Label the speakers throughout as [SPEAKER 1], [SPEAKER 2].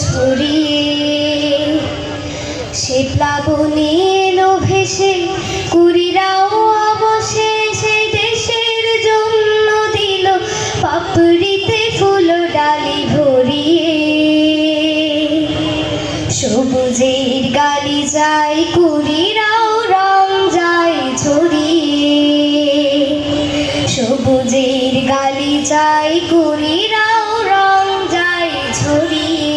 [SPEAKER 1] ছড়িয়ে, সে প্লাবনে এলো ভেসে কুড়িরাও অবশেষে দেশের জন্য দিল পাপড়িতে ফুল ডালি ভরিয়ে। সবুজের গালিচায় কুড়িরাও রং যায় ছড়িয়ে, সবুজের গালিচায় কুড়িরাও রং যায় ছড়িয়ে।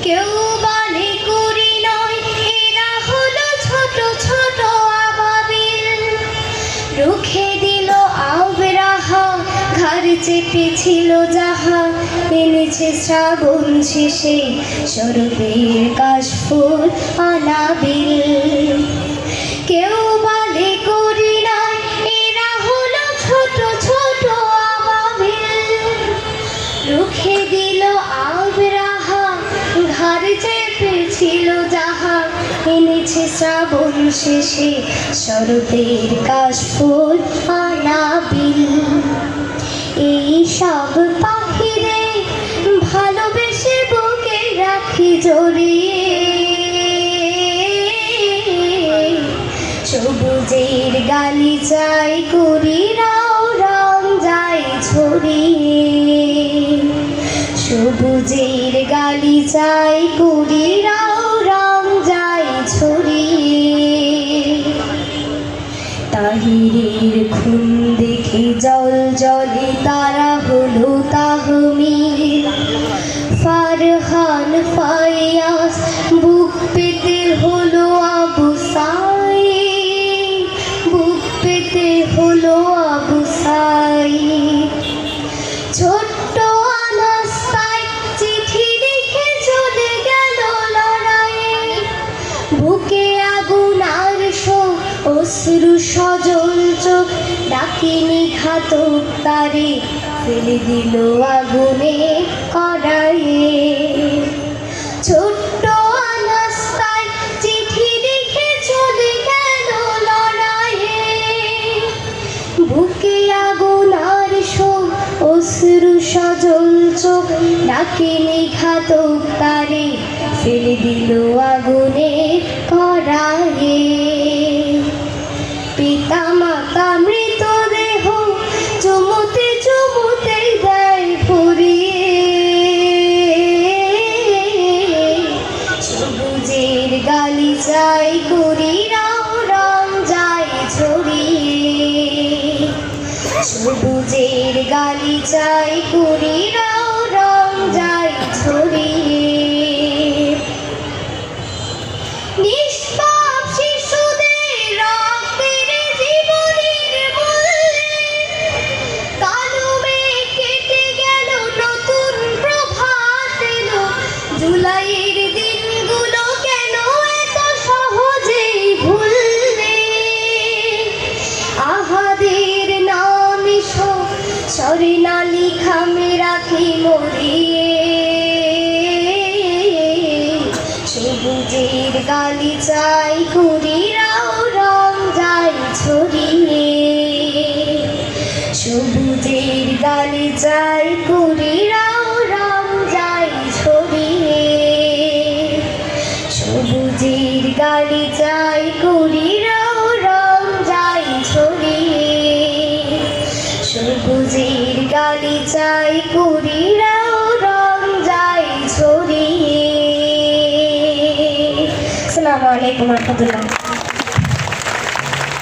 [SPEAKER 1] কেউ বলে কুড়ি নয়, এরা হলো ছোট ছোট আবাবিল, রুখে দিল আবরাহা ঘর চেপেছিল যাহা, এনেছে শ্রাবণ শেষে শরতের কাশফুল আনাবিল। কেউ বলে কুড়ি নয়, এরা হলো ছোট ছোট আবাবিল, রুখে দিল আবরাহা ঘর চেপেছিল যাহা, এনেছে শ্রাবণ শেষে শরতের কাশফুল আনাবিল। এই সব পাখিদের ভালোবেসে বুকে রাখি জড়িয়ে, সবুজের গালিচায় কুড়িরাও রং যায় ছড়িয়ে, সবুজের গালিচায় কুড়িরাও রং যায় ছড়িয়ে। তাহিরের খুন দেখে জল জলে তারা হলো তাহমির, ফারহান ফায়াজ বুক পেতে হলো আবু সাঈদ, বুক পেতে হলো আবু সাঈদ। ছোট্ট আনাস্তায় চিঠি লিখে চলে গেল লড়াইয়ে, বুকে আগুন আর শোক অশ্রু সজল চোখ, ডাকিনি ঘাতক তারে ফেলে দিল আগুনে কড়াইয়ে। ছোট্ট আনাস্তায় চিঠি লিখে চলে গেল লড়াইয়ে, বুকে আগুন আর শোক অশ্রু সজল চোখ, ডাকিনি ঘাতক তারে ফেলে দিল আগুনে কড়াইয়ে। পিতা মাতা মৃতদেহ চুমুতে চুমুতে দেয় পুড়িয়ে, সবুজের গালিচায় কুড়িরাও রং যায় ছড়িয়ে, সবুজের গালিচায় কুড়িরাও রং যায় ছড়িয়ে। নিষ্পাপ শিশুদের রক্তের জীবনের মূল্যে কালো মেঘ কেটে গেল, নতুন প্রভাত এলো। জুলাইয়ের দিনগুলো কেন এত সহজেই ভুলবে, আহাদের নাম এসো স্বরে না লিখা রাখি মরিয়ে, সবুজের গালিচায় কুড়িরাও রং যায় ছড়িয়ে, সবুজের গালিচায় কুড়িরাও রং যায় ছড়িয়ে, সবুজের গালিচায় কুড়িরাও রং যায় ছড়িয়ে, সবুজের গালিচায় কুড়িরাও রং যায় ছড়িয়ে। আসসালামু আলাইকুম ওয়া রাহমাতুল্লাহ।